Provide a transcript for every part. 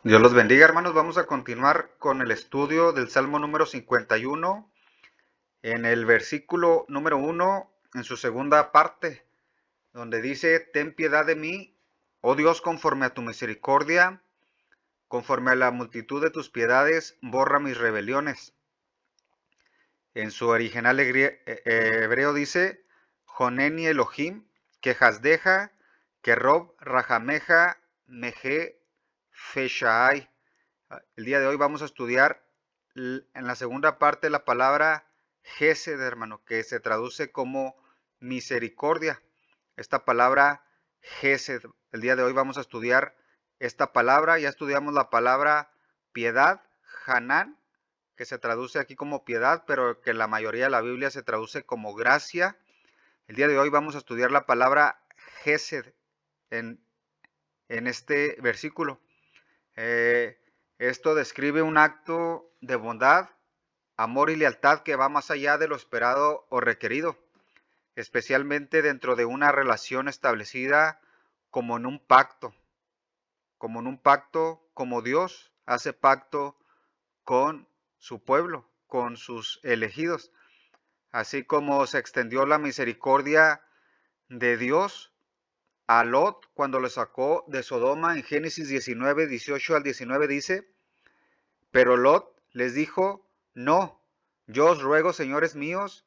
Dios los bendiga, hermanos. Vamos a continuar con el estudio del Salmo número 51, en el versículo número 1, en su segunda parte, donde dice: Ten piedad de mí, oh Dios, conforme a tu misericordia, conforme a la multitud de tus piedades, borra mis rebeliones. En su original hebreo dice: Joneni Elohim, que Hasdeja, que Rob Rajameja, Meje Feshaai. El día de hoy vamos a estudiar en la segunda parte la palabra Gesed, hermano, que se traduce como misericordia. Esta palabra Gesed, el día de hoy vamos a estudiar esta palabra. Ya estudiamos la palabra piedad, Hanán, que se traduce aquí como piedad, pero que en la mayoría de la Biblia se traduce como gracia. El día de hoy vamos a estudiar la palabra Gesed en, en este versículo. Esto describe un acto de bondad, amor y lealtad que va más allá de lo esperado o requerido, especialmente dentro de una relación establecida como en un pacto, como Dios hace pacto con su pueblo, con sus elegidos, así como se extendió la misericordia de Dios a Lot cuando lo sacó de Sodoma. En Génesis 19, 18 al 19 dice: Pero Lot les dijo: No, yo os ruego, señores míos,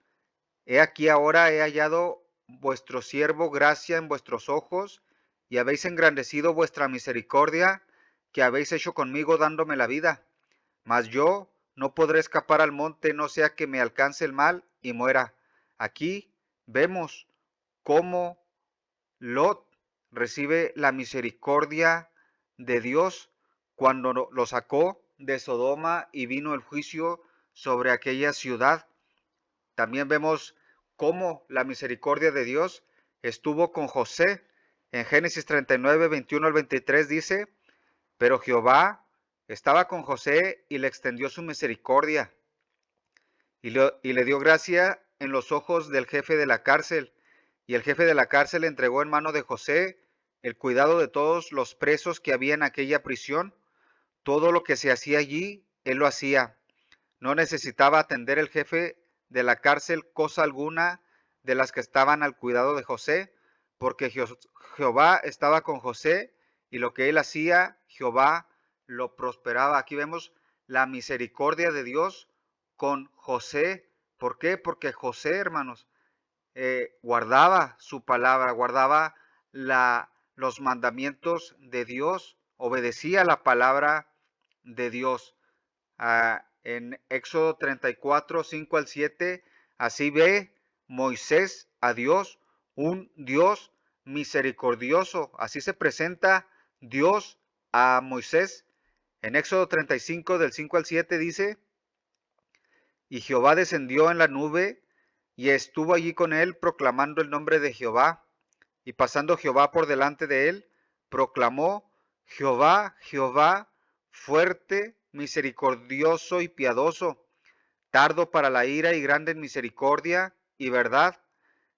he aquí ahora he hallado vuestro siervo gracia en vuestros ojos, y habéis engrandecido vuestra misericordia, que habéis hecho conmigo dándome la vida. Mas yo no podré escapar al monte, no sea que me alcance el mal y muera. Aquí vemos cómo Lot recibe la misericordia de Dios cuando lo sacó de Sodoma y vino el juicio sobre aquella ciudad. También vemos cómo la misericordia de Dios estuvo con José. En Génesis 39, 21 al 23 dice: Pero Jehová estaba con José y le extendió su misericordia y le dio gracia en los ojos del jefe de la cárcel. Y el jefe de la cárcel entregó en mano de José el cuidado de todos los presos que había en aquella prisión. Todo lo que se hacía allí, él lo hacía. No necesitaba atender el jefe de la cárcel cosa alguna de las que estaban al cuidado de José, porque Jehová estaba con José, y lo que él hacía, Jehová lo prosperaba. Aquí vemos la misericordia de Dios con José. ¿Por qué? Porque José, hermanos, guardaba su palabra, guardaba los mandamientos de Dios, obedecía la palabra de Dios. En Éxodo 34, 5 al 7, así ve Moisés a Dios, un Dios misericordioso. Así se presenta Dios a Moisés. En Éxodo 35, del 5 al 7 dice: Y Jehová descendió en la nube y estuvo allí con él, proclamando el nombre de Jehová. Y pasando Jehová por delante de él, proclamó: Jehová, Jehová, fuerte, misericordioso y piadoso, tardo para la ira y grande en misericordia y verdad,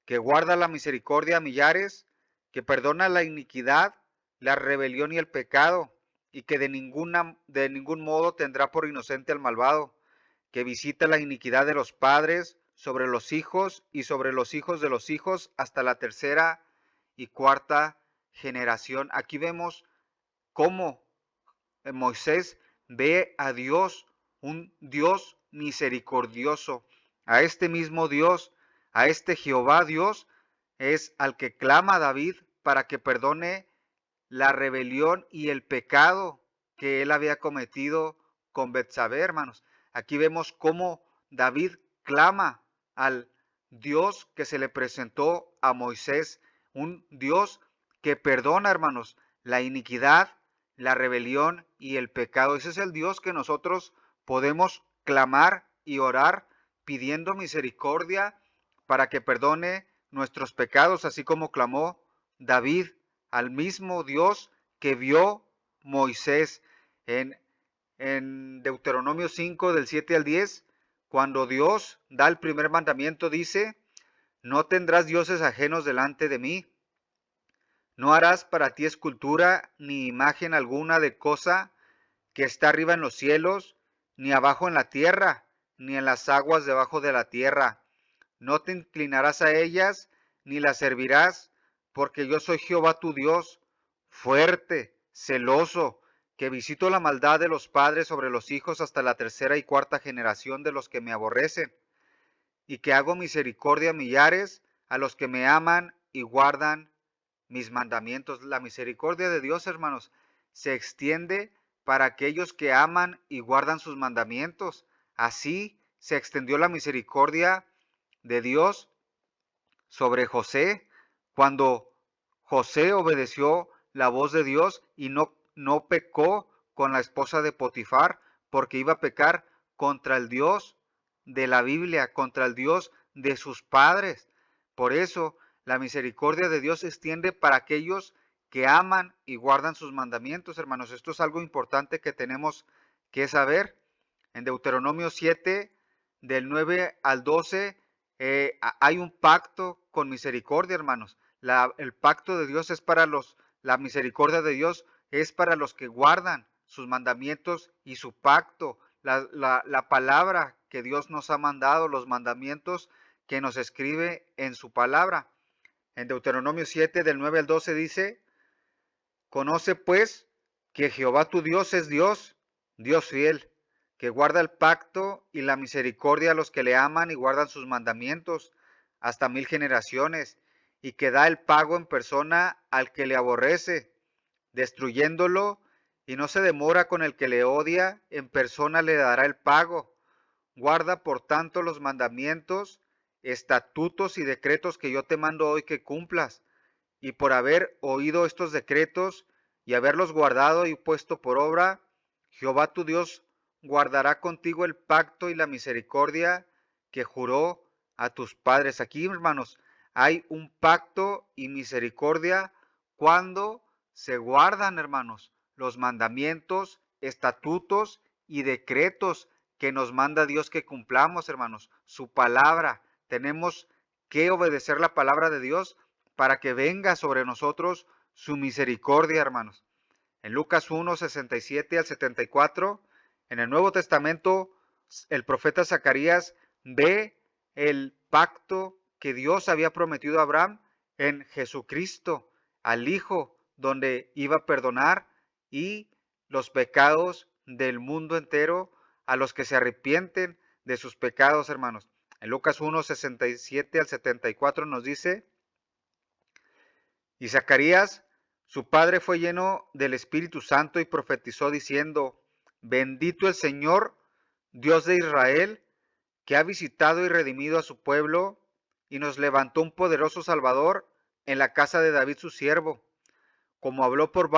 que guarda la misericordia a millares, que perdona la iniquidad, la rebelión y el pecado, y que de ningún modo tendrá por inocente al malvado, que visita la iniquidad de los padres sobre los hijos y sobre los hijos de los hijos hasta la tercera y cuarta generación. Aquí vemos cómo Moisés ve a Dios, un Dios misericordioso. A este mismo Dios, a este Jehová Dios, es al que clama David para que perdone la rebelión y el pecado que él había cometido con Betsabé, hermanos. Aquí vemos cómo David clama al Dios que se le presentó a Moisés, un Dios que perdona, hermanos, la iniquidad, la rebelión y el pecado. Ese es el Dios que nosotros podemos clamar y orar pidiendo misericordia para que perdone nuestros pecados, así como clamó David al mismo Dios que vio Moisés en Deuteronomio 5 del 7 al 10, cuando Dios da el primer mandamiento, dice: No tendrás dioses ajenos delante de mí, no harás para ti escultura ni imagen alguna de cosa que está arriba en los cielos, ni abajo en la tierra, ni en las aguas debajo de la tierra. No te inclinarás a ellas, ni las servirás, porque yo soy Jehová tu Dios, fuerte, celoso, que visito la maldad de los padres sobre los hijos hasta la tercera y cuarta generación de los que me aborrecen, y que hago misericordia a millares a los que me aman y guardan mis mandamientos. La misericordia de Dios, hermanos, se extiende para aquellos que aman y guardan sus mandamientos. Así se extendió la misericordia de Dios sobre José cuando José obedeció la voz de Dios y no pecó con la esposa de Potifar, porque iba a pecar contra el Dios de la Biblia, contra el Dios de sus padres. Por eso la misericordia de Dios se extiende para aquellos que aman y guardan sus mandamientos, hermanos. Esto es algo importante que tenemos que saber. En Deuteronomio 7, del 9 al 12, hay un pacto con misericordia, hermanos. El pacto de Dios es para la misericordia de Dios es para los que guardan sus mandamientos y su pacto. La palabra que Dios nos ha mandado, los mandamientos que nos escribe en su palabra. En Deuteronomio 7, del 9 al 12 dice: conoce pues que Jehová tu Dios es Dios, Dios fiel, que guarda el pacto y la misericordia a los que le aman y guardan sus mandamientos hasta 1000 generaciones, y que da el pago en persona al que le aborrece, destruyéndolo, y no se demora con el que le odia, en persona le dará el pago. Guarda por tanto los mandamientos, estatutos y decretos que yo te mando hoy que cumplas, y por haber oído estos decretos y haberlos guardado y puesto por obra, Jehová tu Dios guardará contigo el pacto y la misericordia que juró a tus padres. Aquí, hermanos, hay un pacto y misericordia cuando se guardan, hermanos, los mandamientos, estatutos y decretos que nos manda Dios que cumplamos, hermanos. Su palabra. Tenemos que obedecer la palabra de Dios para que venga sobre nosotros su misericordia, hermanos. En Lucas 1, 67 al 74, en el Nuevo Testamento, el profeta Zacarías ve el pacto que Dios había prometido a Abraham en Jesucristo, al Hijo, donde iba a perdonar y los pecados del mundo entero a los que se arrepienten de sus pecados, hermanos. En Lucas 1, 67 al 74 nos dice: y Zacarías, su padre, fue lleno del Espíritu Santo y profetizó diciendo: bendito el Señor, Dios de Israel, que ha visitado y redimido a su pueblo, y nos levantó un poderoso Salvador en la casa de David su siervo, como habló por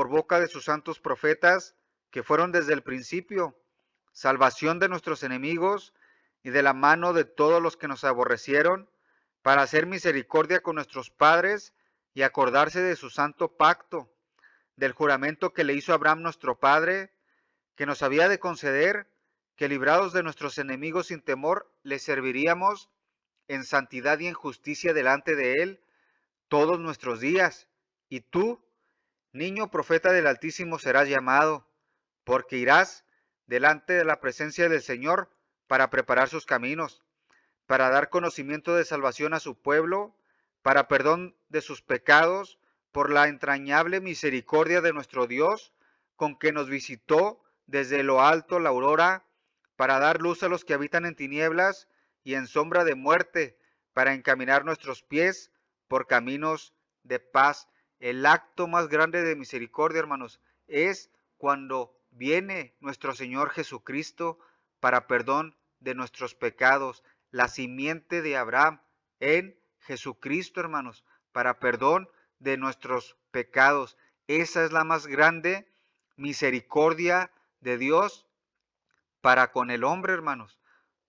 boca de sus santos profetas, que fueron desde el principio, salvación de nuestros enemigos y de la mano de todos los que nos aborrecieron, para hacer misericordia con nuestros padres y acordarse de su santo pacto, del juramento que le hizo a Abraham nuestro padre, que nos había de conceder, que librados de nuestros enemigos sin temor, le serviríamos en santidad y en justicia delante de él todos nuestros días. Y tú, niño profeta del Altísimo, serás llamado, porque irás delante de la presencia del Señor para preparar sus caminos, para dar conocimiento de salvación a su pueblo, para perdón de sus pecados, por la entrañable misericordia de nuestro Dios, con que nos visitó desde lo alto la aurora, para dar luz a los que habitan en tinieblas y en sombra de muerte, para encaminar nuestros pies por caminos de paz. El acto más grande de misericordia, hermanos, es cuando viene nuestro Señor Jesucristo para perdón de nuestros pecados, la simiente de Abraham en Jesucristo, hermanos, para perdón de nuestros pecados. Esa es la más grande misericordia de Dios para con el hombre, hermanos,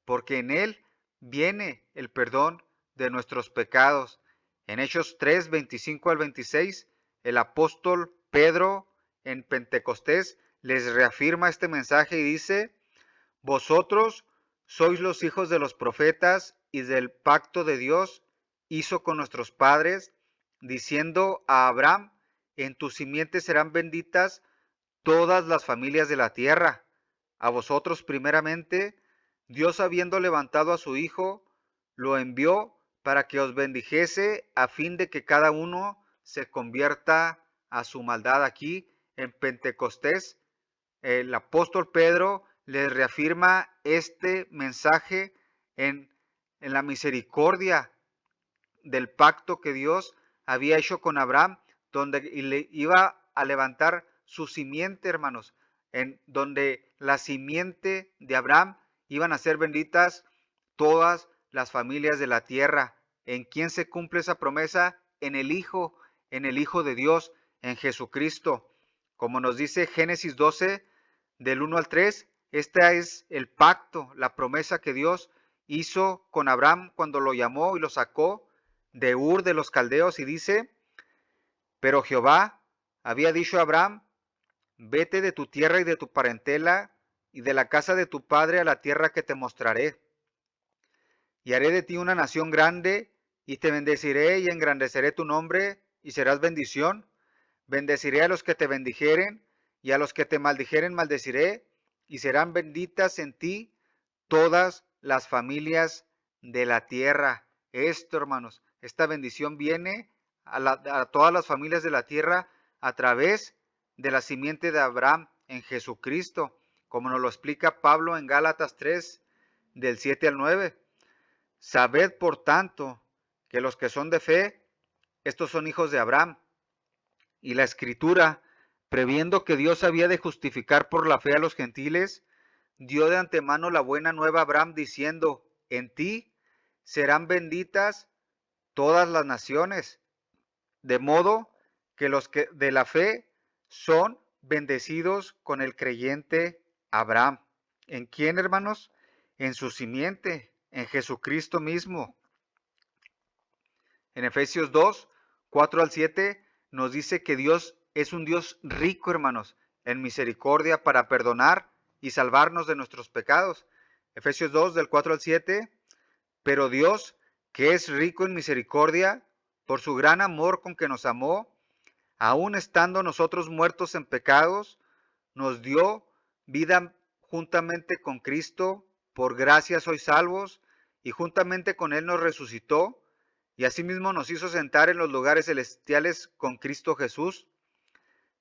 porque en él viene el perdón de nuestros pecados. En Hechos 3, 25 al 26, el apóstol Pedro en Pentecostés les reafirma este mensaje y dice: vosotros sois los hijos de los profetas y del pacto de Dios hizo con nuestros padres, diciendo a Abraham: en tu simiente serán benditas todas las familias de la tierra. A vosotros primeramente, Dios habiendo levantado a su Hijo, lo envió para que os bendijese a fin de que cada uno se convierta a su maldad. Aquí en Pentecostés, el apóstol Pedro les reafirma este mensaje en, en la misericordia del pacto que Dios había hecho con Abraham, donde le iba a levantar su simiente, hermanos, en donde la simiente de Abraham iban a ser benditas todas las familias de la tierra. ¿En quién se cumple esa promesa? En el Hijo de Dios, en Jesucristo. Como nos dice Génesis 12, del 1 al 3, este es el pacto, la promesa que Dios hizo con Abraham cuando lo llamó y lo sacó de Ur de los Caldeos, y dice: pero Jehová había dicho a Abraham: vete de tu tierra y de tu parentela y de la casa de tu padre a la tierra que te mostraré. Y haré de ti una nación grande, y te bendeciré y engrandeceré tu nombre, y serás bendición. Bendeciré a los que te bendijeren, y a los que te maldijeren maldeciré, y serán benditas en ti todas las familias de la tierra. Esto, hermanos, esta bendición viene a todas las familias de la tierra a través de la simiente de Abraham en Jesucristo, como nos lo explica Pablo en Gálatas 3, del 7 al 9. Sabed, por tanto, que los que son de fe, estos son hijos de Abraham. Y la Escritura, previendo que Dios había de justificar por la fe a los gentiles, dio de antemano la buena nueva a Abraham, diciendo: en ti serán benditas todas las naciones, de modo que los que de la fe son bendecidos con el creyente Abraham. ¿En quién, hermanos? En su simiente, en Jesucristo mismo. En Efesios 2, 4 al 7, nos dice que Dios es un Dios rico, hermanos, en misericordia para perdonar y salvarnos de nuestros pecados. Efesios 2, del 4 al 7, pero Dios, que es rico en misericordia, por su gran amor con que nos amó, aun estando nosotros muertos en pecados, nos dio vida juntamente con Cristo. Por gracia sois salvos, y juntamente con Él nos resucitó, y asimismo nos hizo sentar en los lugares celestiales con Cristo Jesús,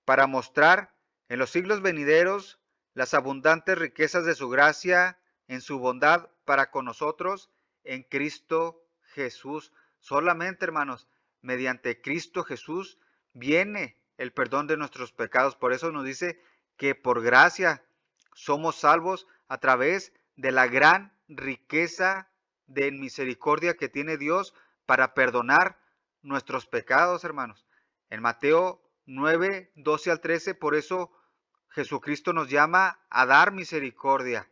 para mostrar en los siglos venideros las abundantes riquezas de su gracia en su bondad para con nosotros en Cristo Jesús. Solamente, hermanos, mediante Cristo Jesús viene el perdón de nuestros pecados. Por eso nos dice que por gracia somos salvos a través de la gran riqueza de misericordia que tiene Dios para perdonar nuestros pecados, hermanos. En Mateo 9, 12 al 13, por eso Jesucristo nos llama a dar misericordia.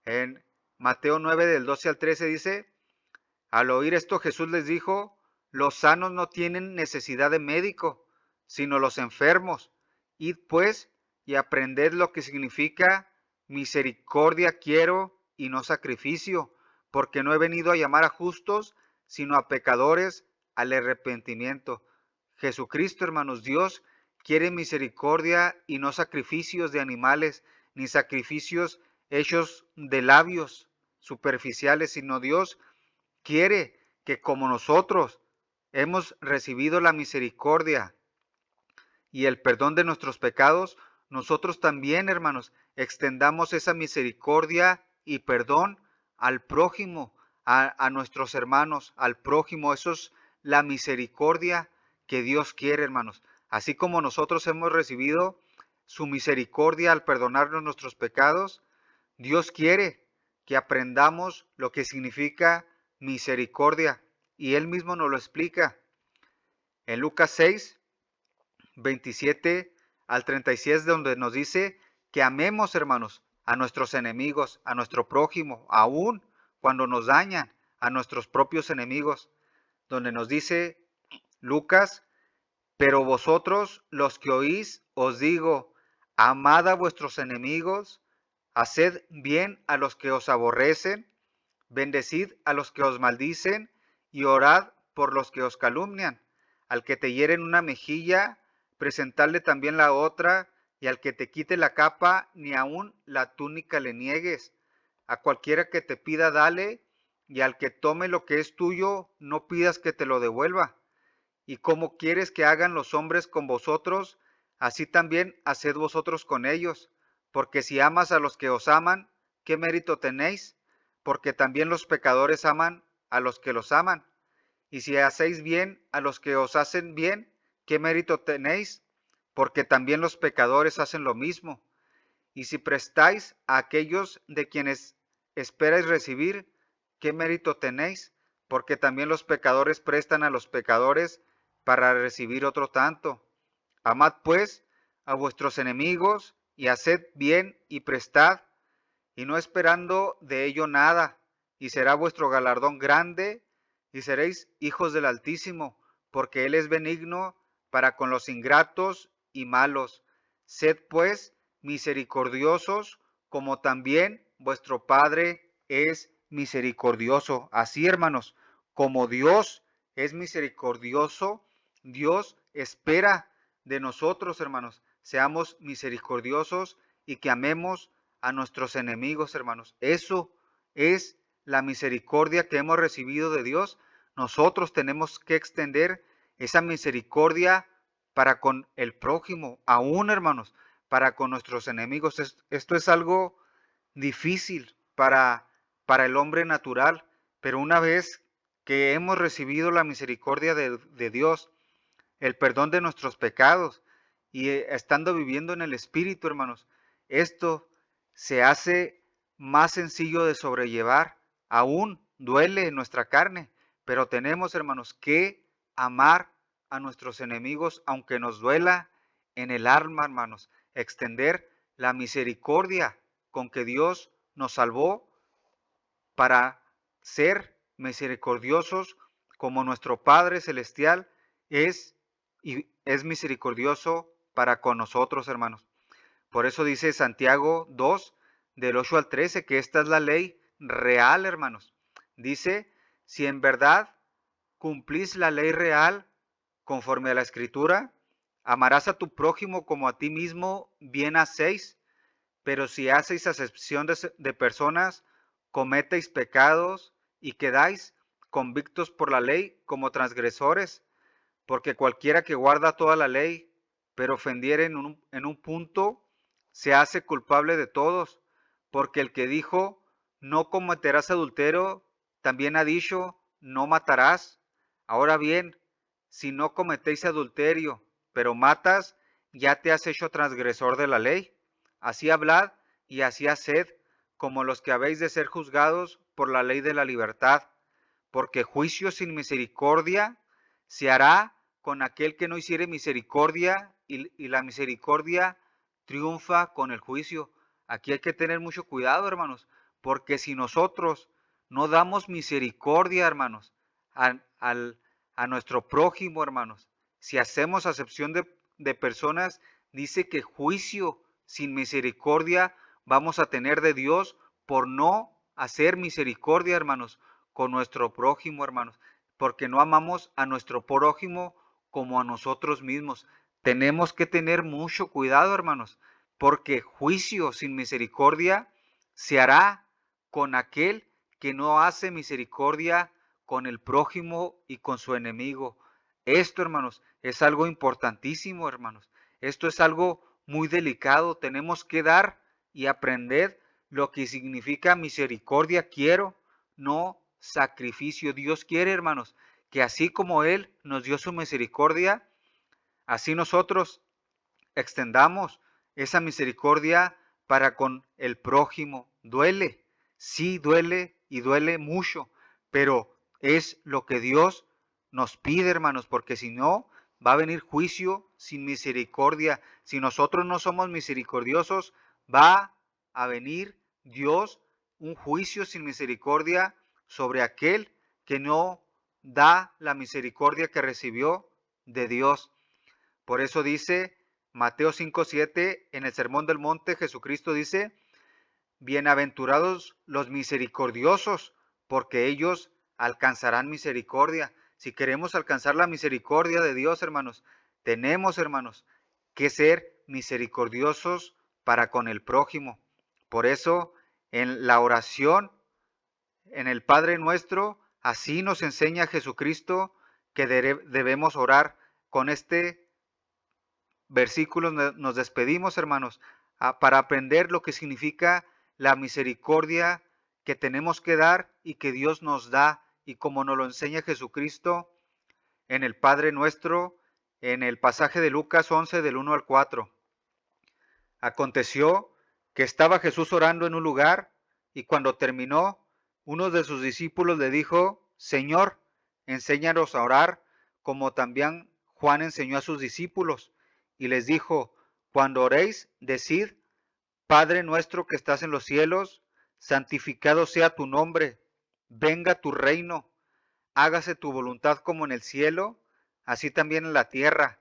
En Mateo 9, del 12 al 13 dice: al oír esto Jesús les dijo: los sanos no tienen necesidad de médico, sino los enfermos. Id pues y aprended lo que significa misericordia quiero y no sacrificio, porque no he venido a llamar a justos, sino a pecadores al arrepentimiento. Jesucristo, hermanos, Dios quiere misericordia y no sacrificios de animales, ni sacrificios hechos de labios superficiales, sino Dios quiere que, como nosotros hemos recibido la misericordia y el perdón de nuestros pecados, nosotros también, hermanos, extendamos esa misericordia y perdón al prójimo, a nuestros hermanos, al prójimo. Eso es la misericordia que Dios quiere, hermanos. Así como nosotros hemos recibido su misericordia al perdonarnos nuestros pecados, Dios quiere que aprendamos lo que significa misericordia, y Él mismo nos lo explica. En Lucas 6, 27 al 36, donde nos dice que amemos, hermanos, a nuestros enemigos, a nuestro prójimo, aún cuando nos dañan, a nuestros propios enemigos, donde nos dice Lucas: pero vosotros los que oís, os digo, amad a vuestros enemigos, haced bien a los que os aborrecen, bendecid a los que os maldicen, y orad por los que os calumnian. Al que te hieren una mejilla, presentadle también la otra, y al que te quite la capa, ni aun la túnica le niegues. A cualquiera que te pida, dale, y al que tome lo que es tuyo, no pidas que te lo devuelva. Y como quieres que hagan los hombres con vosotros, así también haced vosotros con ellos. Porque si amas a los que os aman, ¿qué mérito tenéis? Porque también los pecadores aman a los que los aman. Y si hacéis bien a los que os hacen bien, ¿qué mérito tenéis? Porque también los pecadores hacen lo mismo. Y si prestáis a aquellos de quienes esperáis recibir, ¿qué mérito tenéis? Porque también los pecadores prestan a los pecadores para recibir otro tanto. Amad pues a vuestros enemigos y haced bien y prestad, y no esperando de ello nada, y será vuestro galardón grande, y seréis hijos del Altísimo, porque Él es benigno para con los ingratos y malos. Sed pues misericordiosos, como también vuestro Padre es misericordioso. Así, hermanos, como Dios es misericordioso, Dios espera de nosotros, hermanos, seamos misericordiosos y que amemos a nuestros enemigos, hermanos. Eso es la misericordia que hemos recibido de Dios. Nosotros tenemos que extender esa misericordia para con el prójimo, aún, hermanos, para con nuestros enemigos. Esto es algo difícil para el hombre natural, pero una vez que hemos recibido la misericordia de Dios, el perdón de nuestros pecados y estando viviendo en el Espíritu, hermanos, esto se hace más sencillo de sobrellevar. Aún duele en nuestra carne, pero tenemos, hermanos, que amar a nuestros enemigos, aunque nos duela en el alma, hermanos, extender la misericordia con que Dios nos salvó para ser misericordiosos como nuestro Padre Celestial es y es misericordioso para con nosotros, hermanos. Por eso dice Santiago 2, del 8 al 13, que esta es la ley real, hermanos. Dice, si en verdad cumplís la ley real conforme a la Escritura, amarás a tu prójimo como a ti mismo, bien hacéis. Pero si hacéis acepción de personas, cometéis pecados y quedáis convictos por la ley como transgresores, porque cualquiera que guarda toda la ley, pero ofendiere en un punto, se hace culpable de todos, porque el que dijo, no cometerás adulterio, también ha dicho, no matarás. Ahora bien, si no cometéis adulterio, pero matas, ya te has hecho transgresor de la ley. Así hablad y así haced, como los que habéis de ser juzgados por la ley de la libertad, porque juicio sin misericordia se hará con aquel que no hiciere misericordia, y la misericordia triunfa con el juicio. Aquí hay que tener mucho cuidado, hermanos, porque si nosotros no damos misericordia, hermanos, a, a nuestro prójimo, hermanos, si hacemos acepción de personas, dice que juicio sin misericordia vamos a tener de Dios por no hacer misericordia, hermanos, con nuestro prójimo, hermanos, porque no amamos a nuestro prójimo como a nosotros mismos. Tenemos que tener mucho cuidado, hermanos, porque juicio sin misericordia se hará con aquel que no hace misericordia con el prójimo y con su enemigo. Esto, hermanos, es algo importantísimo, hermanos. Esto es algo muy delicado. Tenemos que dar y aprender lo que significa misericordia. Quiero, no sacrificio. Dios quiere, hermanos, que así como Él nos dio su misericordia, así nosotros extendamos esa misericordia para con el prójimo. Duele, sí duele y duele mucho, pero es lo que Dios nos pide, hermanos, porque si no, va a venir juicio sin misericordia. Si nosotros no somos misericordiosos, va a venir Dios un juicio sin misericordia sobre aquel que no da la misericordia que recibió de Dios. Por eso dice Mateo 5:7 en el Sermón del Monte, Jesucristo dice, bienaventurados los misericordiosos, porque ellos alcanzarán misericordia. Si queremos alcanzar la misericordia de Dios, hermanos, tenemos, hermanos, que ser misericordiosos para con el prójimo. Por eso, en la oración, en el Padre Nuestro, así nos enseña Jesucristo que debemos orar. Con este versículo nos despedimos, hermanos, para aprender lo que significa la misericordia que tenemos que dar y que Dios nos da, y como nos lo enseña Jesucristo en el Padre Nuestro, en el pasaje de Lucas 11 del 1 al 4. Aconteció que estaba Jesús orando en un lugar, y cuando terminó, uno de sus discípulos le dijo: Señor, enséñanos a orar, como también Juan enseñó a sus discípulos. Y les dijo: Cuando oréis, decid: Padre nuestro que estás en los cielos, santificado sea tu nombre, venga tu reino, hágase tu voluntad como en el cielo, así también en la tierra.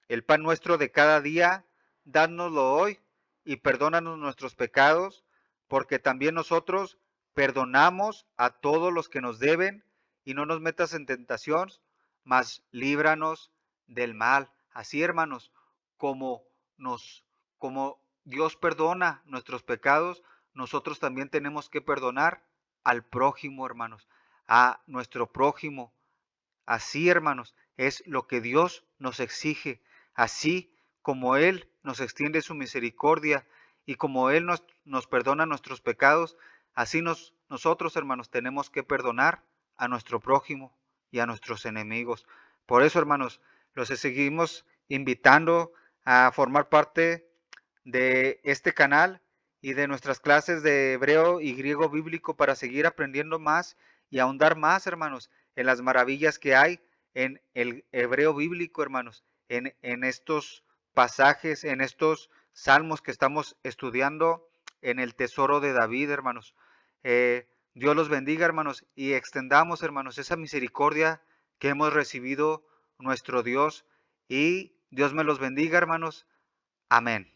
El pan nuestro de cada día, dánoslo hoy, y perdónanos nuestros pecados, porque también nosotros perdonamos a todos los que nos deben, y no nos metas en tentación, mas líbranos del mal. Así, hermanos, como nos, como Dios perdona nuestros pecados, nosotros también tenemos que perdonar al prójimo, hermanos, a nuestro prójimo. Así, hermanos, es lo que Dios nos exige. Así como Él nos extiende su misericordia y como Él nos perdona nuestros pecados, así nosotros, hermanos, tenemos que perdonar a nuestro prójimo y a nuestros enemigos. Por eso, hermanos, los seguimos invitando a formar parte de este canal y de nuestras clases de hebreo y griego bíblico para seguir aprendiendo más y ahondar más, hermanos, en las maravillas que hay en el hebreo bíblico, hermanos, en estos pasajes, en estos salmos que estamos estudiando, en el tesoro de David, hermanos. Dios los bendiga, hermanos, y extendamos, hermanos, esa misericordia que hemos recibido nuestro Dios, y Dios me los bendiga, hermanos. Amén.